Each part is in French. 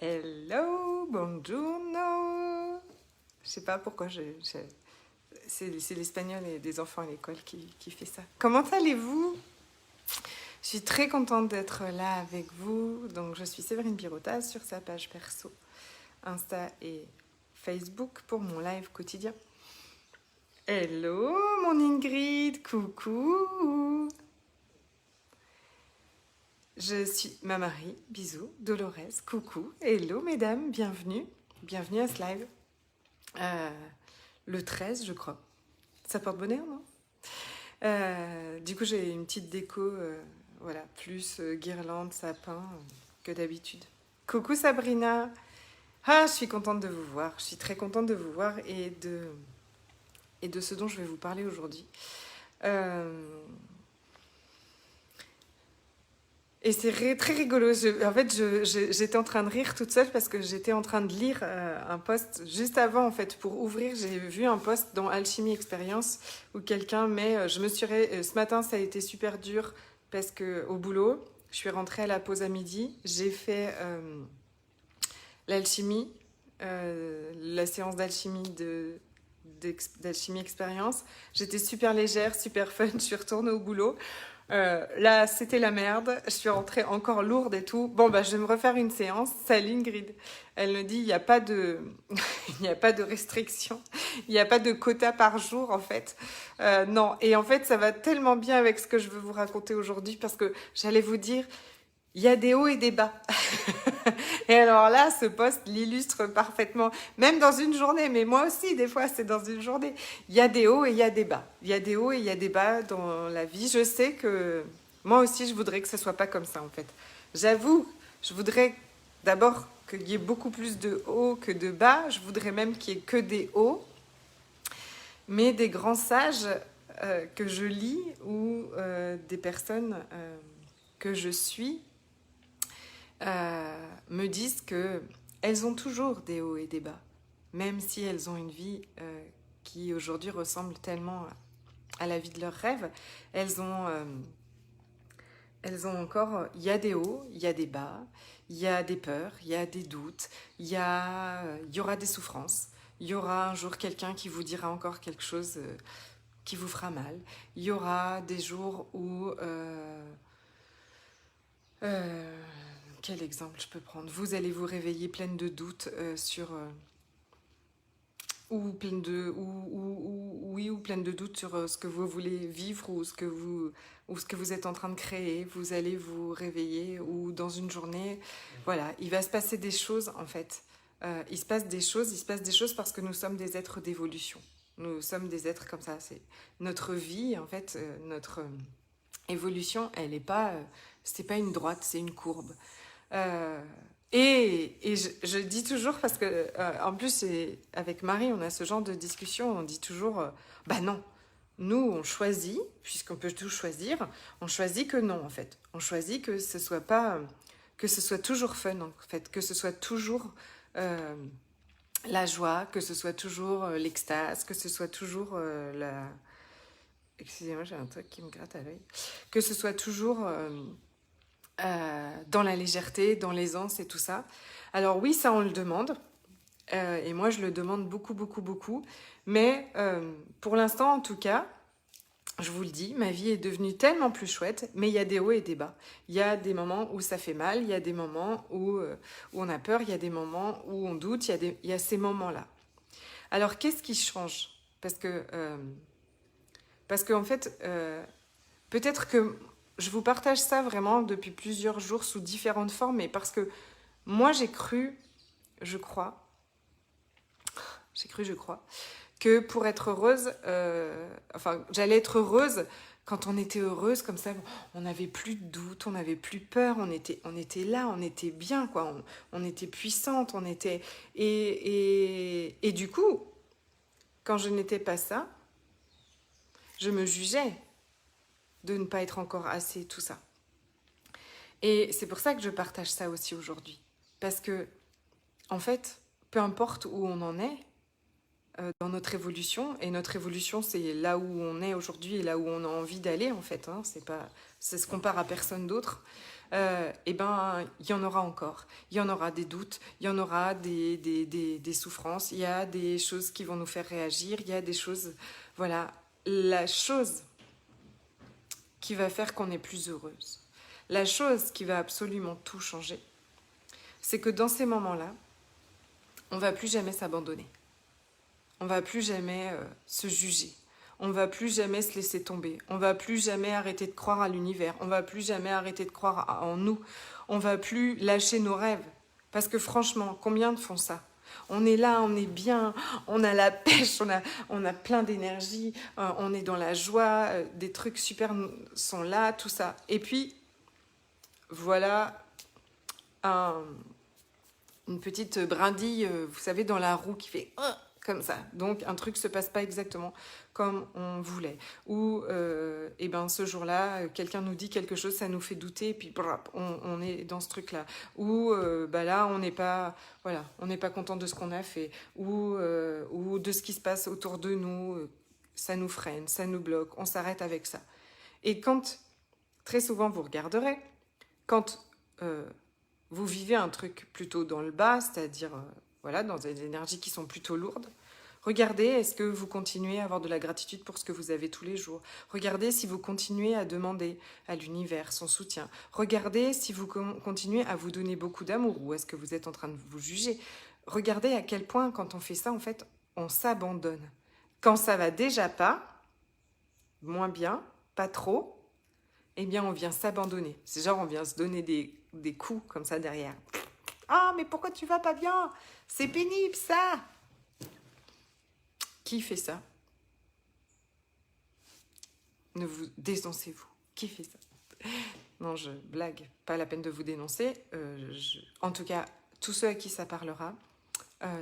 Hello, buongiorno. Je sais pas pourquoi c'est l'espagnol et des enfants à l'école qui fait ça. Comment allez-vous? Je suis très contente d'être là avec vous. Donc, je suis Séverine Birotaz sur sa page perso, Insta et Facebook pour mon live quotidien. Hello, mon Ingrid, coucou. Je suis ma Marie, bisous, Dolores, coucou, hello mesdames, bienvenue à ce live. Le 13, je crois. Ça porte bonheur, non? Du coup, j'ai une petite déco, voilà, plus guirlande, sapin que d'habitude. Coucou Sabrina. Ah, je suis contente de vous voir. Je suis très contente de vous voir et de ce dont je vais vous parler aujourd'hui. Et c'est très rigolo. J'étais en train de rire toute seule parce que j'étais en train de lire un post juste avant, en fait, pour ouvrir. J'ai vu un post dans Alchimie Expérience où quelqu'un met ce matin, ça a été super dur parce que au boulot, je suis rentrée à la pause à midi. J'ai fait l'alchimie, la séance d'alchimie d'Alchimie Expérience. J'étais super légère, super fun. Je suis retournée au boulot. Là, c'était la merde. Je suis rentrée encore lourde et tout. Bon, bah, je vais me refaire une séance. Salut Ingrid. Elle me dit, il n'y a pas de, il n'y a pas de restriction. Il n'y a pas de quota par jour, en fait. Non. Et en fait, ça va tellement bien avec ce que je veux vous raconter aujourd'hui parce que j'allais vous dire, il y a des hauts et des bas. Et alors là, ce post l'illustre parfaitement, même dans une journée, mais moi aussi, des fois, c'est dans une journée. Il y a des hauts et il y a des bas. Il y a des hauts et il y a des bas dans la vie. Je sais que moi aussi, je voudrais que ce soit pas comme ça, en fait. J'avoue, je voudrais d'abord qu'il y ait beaucoup plus de hauts que de bas. Je voudrais même qu'il y ait que des hauts, mais des grands sages que je lis ou des personnes que je suis me disent que elles ont toujours des hauts et des bas, même si elles ont une vie qui aujourd'hui ressemble tellement à la vie de leurs rêves. Elles ont encore, il y a des hauts, il y a des bas, il y a des peurs, il y a des doutes, il y aura des souffrances, il y aura un jour quelqu'un qui vous dira encore quelque chose qui vous fera mal, il y aura des jours où quel exemple je peux prendre? Vous allez vous réveiller pleine de doutes ou pleine de ou pleine de doutes sur ce que vous voulez vivre ou ce que vous êtes en train de créer. Vous allez vous réveiller ou dans une journée, voilà, il va se passer des choses en fait. Il se passe des choses parce que nous sommes des êtres d'évolution. Nous sommes des êtres comme ça. C'est notre vie en fait, notre évolution. C'est pas une droite, c'est une courbe. Euh, et je dis toujours, parce que en plus, avec Marie, on a ce genre de discussion, on dit toujours, bah non, nous, on choisit, puisqu'on peut tout choisir, on choisit que non, en fait. On choisit que ce soit pas, que ce soit toujours fun, en fait, que ce soit toujours euh, la joie, que ce soit toujours l'extase, que ce soit toujours la... Excusez-moi, j'ai un truc qui me gratte à l'œil. Que ce soit toujours... dans la légèreté, dans l'aisance et tout ça. Alors oui, ça on le demande, et moi je le demande beaucoup, beaucoup, beaucoup, mais pour l'instant en tout cas, je vous le dis, ma vie est devenue tellement plus chouette, mais il y a des hauts et des bas. Il y a des moments où ça fait mal, il y a des moments où on a peur, il y a des moments où on doute, il y a ces moments-là. Alors qu'est-ce qui change? Parce que en fait, peut-être que je vous partage ça vraiment depuis plusieurs jours sous différentes formes, mais parce que moi j'ai cru, je crois, que pour être heureuse, j'allais être heureuse quand on était heureuse comme ça, on n'avait plus de doute, on n'avait plus peur, on était là, on était bien, quoi, on était puissante, on était... Et du coup, quand je n'étais pas ça, je me jugeais de ne pas être encore assez, tout ça. Et c'est pour ça que je partage ça aussi aujourd'hui. Parce que, en fait, peu importe où on en est, dans notre évolution. Et notre évolution, c'est là où on est aujourd'hui et là où on a envie d'aller, en fait. Hein. Ça se compare à personne d'autre. Eh ben, il y en aura encore. Il y en aura des doutes, il y en aura des souffrances, il y a des choses qui vont nous faire réagir, il y a des choses... Voilà, la chose qui va faire qu'on est plus heureuse, la chose qui va absolument tout changer, c'est que dans ces moments-là, on ne va plus jamais s'abandonner. On ne va plus jamais se juger. On ne va plus jamais se laisser tomber. On ne va plus jamais arrêter de croire à l'univers. On ne va plus jamais arrêter de croire en nous. On ne va plus lâcher nos rêves. Parce que franchement, combien de font ça? On est là, on est bien, on a la pêche, on a plein d'énergie, on est dans la joie, des trucs super sont là, tout ça. Et puis, voilà une petite brindille, vous savez, dans la roue qui fait comme ça. Donc, un truc se passe pas exactement comme on voulait. Ou, eh ben, ce jour-là, quelqu'un nous dit quelque chose, ça nous fait douter, et puis on est dans ce truc-là. Ou, bah là, on n'est pas, voilà, on n'est pas content de ce qu'on a fait. Ou de ce qui se passe autour de nous, ça nous freine, ça nous bloque, on s'arrête avec ça. Et quand, très souvent, vous regarderez, quand vous vivez un truc plutôt dans le bas, c'est-à-dire voilà, dans des énergies qui sont plutôt lourdes, regardez, est-ce que vous continuez à avoir de la gratitude pour ce que vous avez tous les jours? Regardez si vous continuez à demander à l'univers son soutien. Regardez si vous continuez à vous donner beaucoup d'amour ou est-ce que vous êtes en train de vous juger. Regardez à quel point, quand on fait ça, en fait, on s'abandonne. Quand ça va déjà pas, moins bien, pas trop, eh bien, on vient s'abandonner. C'est genre, on vient se donner des coups comme ça derrière. Ah, mais pourquoi tu vas pas bien? C'est pénible, ça! Qui fait ça? Ne vous dénoncez-vous. Qui fait ça? Non, je blague. Pas la peine de vous dénoncer. En tout cas, tous ceux à qui ça parlera,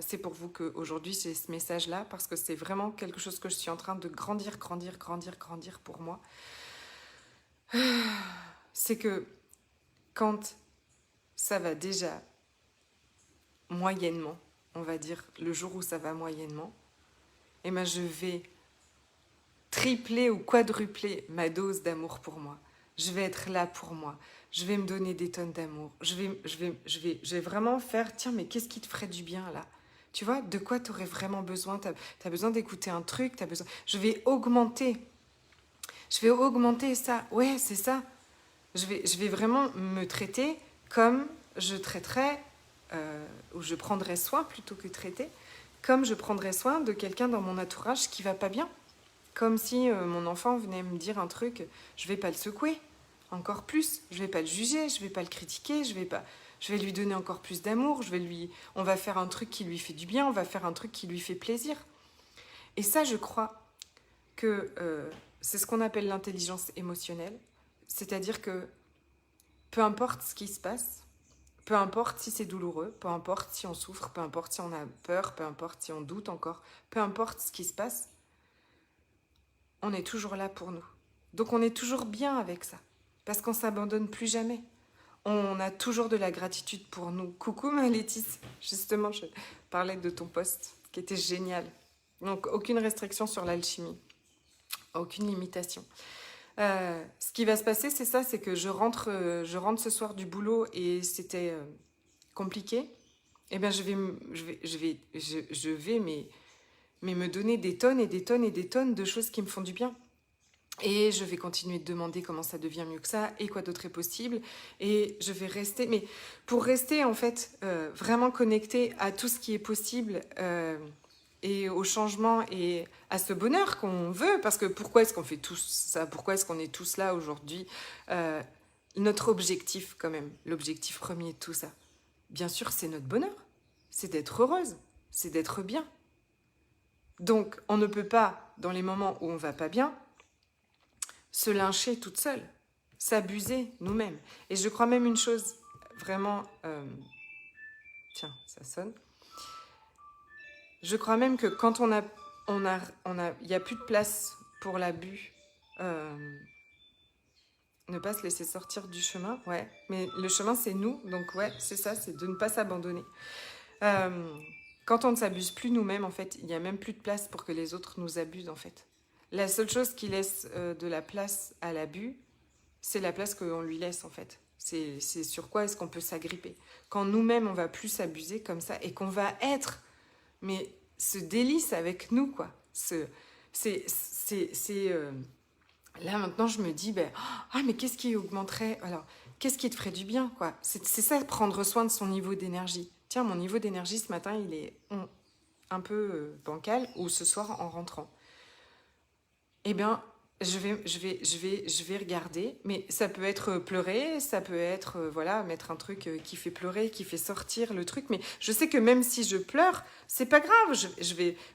c'est pour vous qu'aujourd'hui j'ai ce message-là parce que c'est vraiment quelque chose que je suis en train de grandir pour moi. C'est que quand ça va déjà moyennement, on va dire le jour où ça va moyennement, eh ben je vais tripler ou quadrupler ma dose d'amour pour moi. Je vais être là pour moi. Je vais me donner des tonnes d'amour. Je vais vraiment faire, tiens, mais qu'est-ce qui te ferait du bien là? Tu vois, de quoi tu aurais vraiment besoin? T'as besoin d'écouter un truc, t'as besoin... Je vais augmenter ça. Ouais, c'est ça. Je vais vraiment me traiter comme je traiterais, ou je prendrais soin plutôt que traiter, comme je prendrais soin de quelqu'un dans mon entourage qui va pas bien. Comme si mon enfant venait me dire un truc, je vais pas le secouer, encore plus. Je vais pas le juger, je vais pas le critiquer, je vais lui donner encore plus d'amour, on va faire un truc qui lui fait du bien, on va faire un truc qui lui fait plaisir. Et ça, je crois que c'est ce qu'on appelle l'intelligence émotionnelle. C'est-à-dire que peu importe ce qui se passe, peu importe si c'est douloureux, peu importe si on souffre, peu importe si on a peur, peu importe si on doute encore, peu importe ce qui se passe, on est toujours là pour nous. Donc on est toujours bien avec ça, parce qu'on ne s'abandonne plus jamais. On a toujours de la gratitude pour nous. Coucou ma Laetitia, justement je parlais de ton post qui était génial. Donc aucune restriction sur l'alchimie, aucune limitation. Ce qui va se passer, c'est ça, c'est que je rentre ce soir du boulot et c'était compliqué. Eh bien, je vais mais me donner des tonnes et des tonnes et des tonnes de choses qui me font du bien. Et je vais continuer de demander comment ça devient mieux que ça et quoi d'autre est possible. Et je vais rester, mais pour rester en fait vraiment connectée à tout ce qui est possible. Et au changement et à ce bonheur qu'on veut, parce que pourquoi est-ce qu'on fait tous ça? Pourquoi est-ce qu'on est tous là aujourd'hui? Notre objectif quand même, l'objectif premier de tout ça, bien sûr c'est notre bonheur, c'est d'être heureuse, c'est d'être bien. Donc on ne peut pas, dans les moments où on va pas bien, se lyncher toute seule, s'abuser nous-mêmes. Et je crois même une chose, vraiment... Tiens, ça sonne. Je crois même que quand il y a plus de place pour l'abus, ne pas se laisser sortir du chemin, ouais. Mais le chemin, c'est nous, donc ouais, c'est ça, c'est de ne pas s'abandonner. Quand on ne s'abuse plus nous-mêmes, en fait, il n'y a même plus de place pour que les autres nous abusent, en fait. La seule chose qui laisse de la place à l'abus, c'est la place qu'on lui laisse, en fait. C'est sur quoi est-ce qu'on peut s'agripper. Quand nous-mêmes, on va plus s'abuser comme ça et qu'on va être, mais ce délice avec nous, quoi. Là, maintenant, je me dis, ben, ah, mais qu'est-ce qui augmenterait? Alors, qu'est-ce qui te ferait du bien, quoi? C'est ça, prendre soin de son niveau d'énergie. Tiens, mon niveau d'énergie, ce matin, il est un peu bancal, ou ce soir, en rentrant. Eh bien, je vais regarder, mais ça peut être pleurer, ça peut être, voilà, mettre un truc qui fait pleurer, qui fait sortir le truc, mais je sais que même si je pleure, c'est pas grave,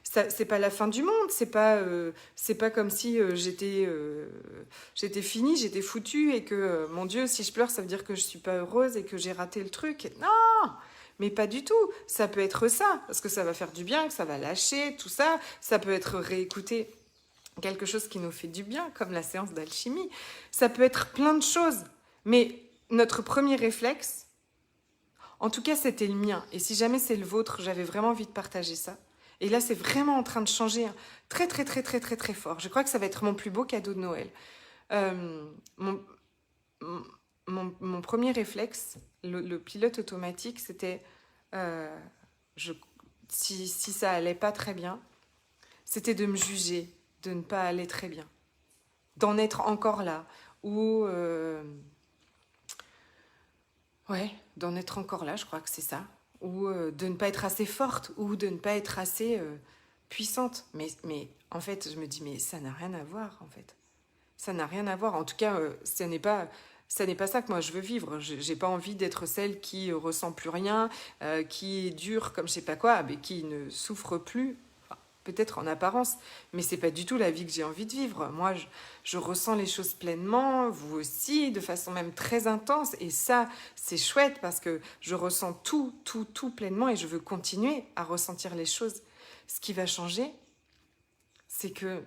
c'est pas la fin du monde, c'est pas comme si j'étais finie, j'étais foutue, et que, mon Dieu, si je pleure, ça veut dire que je suis pas heureuse et que j'ai raté le truc. Non! Mais pas du tout, ça peut être ça, parce que ça va faire du bien, que ça va lâcher, tout ça, ça peut être réécouter quelque chose qui nous fait du bien, comme la séance d'alchimie. Ça peut être plein de choses. Mais notre premier réflexe, en tout cas c'était le mien, et si jamais c'est le vôtre, j'avais vraiment envie de partager ça. Et là c'est vraiment en train de changer très très très très très très fort. Je crois que ça va être mon plus beau cadeau de Noël. Mon premier réflexe, le pilote automatique, c'était si ça allait pas très bien, c'était de me juger, de ne pas aller très bien, d'en être encore là, ou d'en être encore là, je crois que c'est ça, ou de ne pas être assez forte, ou de ne pas être assez puissante. Mais en fait, je me dis, mais ça n'a rien à voir, en fait. Ça n'a rien à voir. En tout cas, ça n'est pas ça que moi je veux vivre. J'ai pas envie d'être celle qui ressent plus rien, qui est dure comme je sais pas quoi, mais qui ne souffre plus. Peut-être en apparence, mais c'est pas du tout la vie que j'ai envie de vivre. Moi, je ressens les choses pleinement, vous aussi, de façon même très intense, et ça, c'est chouette parce que je ressens tout pleinement, et je veux continuer à ressentir les choses. Ce qui va changer, c'est que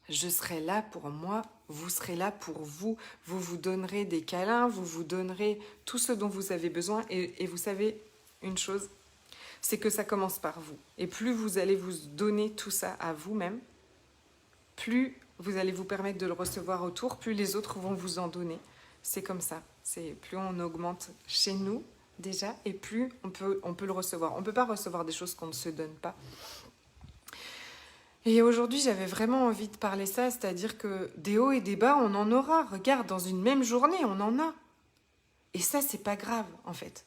je serai là pour moi, vous serez là pour vous, vous vous donnerez des câlins, vous vous donnerez tout ce dont vous avez besoin, et vous savez une chose, c'est que ça commence par vous. Et plus vous allez vous donner tout ça à vous-même, plus vous allez vous permettre de le recevoir autour, plus les autres vont vous en donner. C'est comme ça. C'est plus on augmente chez nous déjà, et plus on peut le recevoir. On ne peut pas recevoir des choses qu'on ne se donne pas. Et aujourd'hui, j'avais vraiment envie de parler ça, c'est-à-dire que des hauts et des bas, on en aura. Regarde, dans une même journée, on en a. Et ça, c'est pas grave, en fait.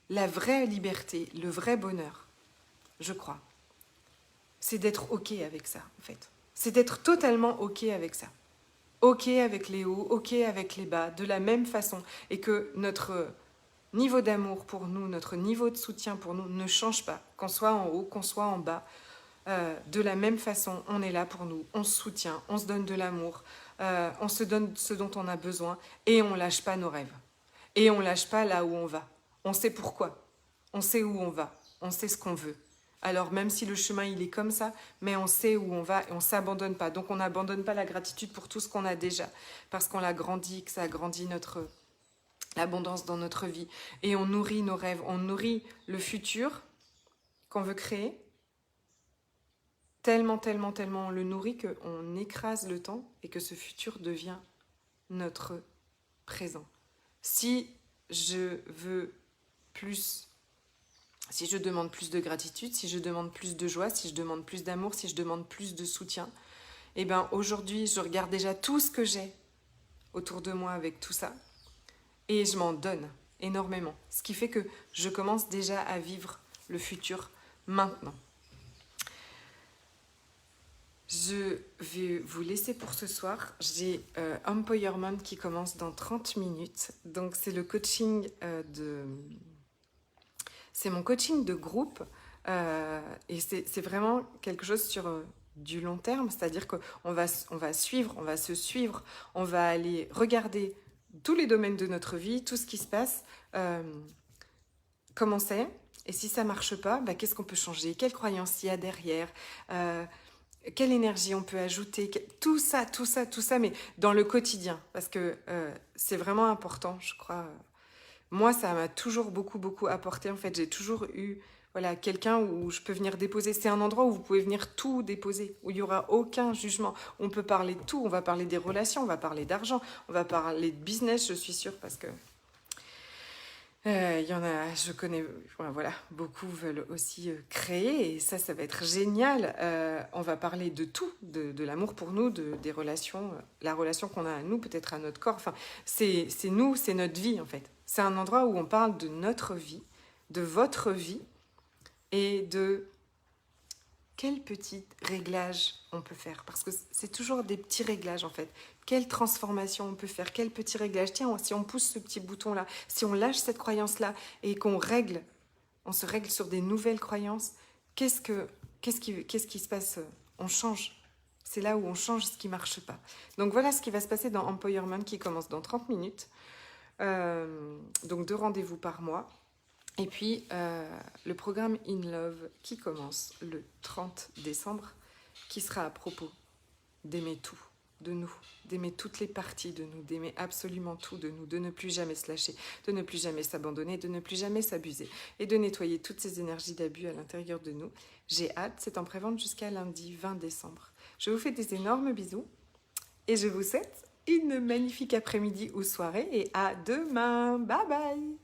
La vraie liberté, le vrai bonheur, je crois, c'est d'être OK avec ça, en fait. C'est d'être totalement OK avec ça. OK avec les hauts, OK avec les bas, de la même façon. Et que notre niveau d'amour pour nous, notre niveau de soutien pour nous ne change pas. Qu'on soit en haut, qu'on soit en bas. De la même façon, on est là pour nous. On se soutient, on se donne de l'amour. On se donne ce dont on a besoin. Et on lâche pas nos rêves. Et on lâche pas là où on va. On sait pourquoi, on sait où on va, on sait ce qu'on veut. Alors même si le chemin il est comme ça, mais on sait où on va et on ne s'abandonne pas. Donc on n'abandonne pas la gratitude pour tout ce qu'on a déjà, parce qu'on l'a grandi, que ça a grandi l'abondance dans notre vie. Et on nourrit nos rêves, on nourrit le futur qu'on veut créer. Tellement on le nourrit qu'on écrase le temps et que ce futur devient notre présent. Si je veux plus, si je demande plus de gratitude, si je demande plus de joie, si je demande plus d'amour, si je demande plus de soutien, eh bien aujourd'hui je regarde déjà tout ce que j'ai autour de moi avec tout ça et je m'en donne énormément. Ce qui fait que je commence déjà à vivre le futur maintenant. Je vais vous laisser pour ce soir. J'ai Empowerment qui commence dans 30 minutes. Donc c'est le coaching c'est mon coaching de groupe et c'est vraiment quelque chose sur du long terme, c'est-à-dire qu'on va suivre, on va se suivre, on va aller regarder tous les domaines de notre vie, tout ce qui se passe, comment c'est, et si ça marche pas, bah, qu'est-ce qu'on peut changer, quelles croyances il y a derrière, quelle énergie on peut ajouter, tout ça, mais dans le quotidien, parce que c'est vraiment important, je crois. Moi, ça m'a toujours beaucoup apporté. En fait, j'ai toujours eu voilà, quelqu'un où je peux venir déposer. C'est un endroit où vous pouvez venir tout déposer, où il n'y aura aucun jugement. On peut parler de tout. On va parler des relations, on va parler d'argent, on va parler de business, je suis sûre, parce que il y en a, je connais, voilà, beaucoup veulent aussi créer et ça va être génial. On va parler de tout, de l'amour pour nous, des relations, la relation qu'on a à nous, peut-être à notre corps. Enfin, c'est nous, c'est notre vie en fait. C'est un endroit où on parle de notre vie, de votre vie et de quel petit réglage on peut faire. Parce que c'est toujours des petits réglages en fait. Quelle transformation on peut faire, quel petit réglage. Tiens, si on pousse ce petit bouton-là, si on lâche cette croyance-là et qu'on règle, on se règle sur des nouvelles croyances, qu'est-ce qui se passe? On change. C'est là où on change ce qui ne marche pas. Donc voilà ce qui va se passer dans Empowerment qui commence dans 30 minutes. Donc 2 rendez-vous par mois. Et puis le programme In Love qui commence le 30 décembre, qui sera à propos d'aimer tout de nous, d'aimer toutes les parties de nous, d'aimer absolument tout de nous, de ne plus jamais se lâcher, de ne plus jamais s'abandonner, de ne plus jamais s'abuser et de nettoyer toutes ces énergies d'abus à l'intérieur de nous. J'ai hâte, c'est en prévente jusqu'à lundi 20 décembre. Je vous fais des énormes bisous et je vous souhaite une magnifique après-midi ou soirée et à demain. Bye bye.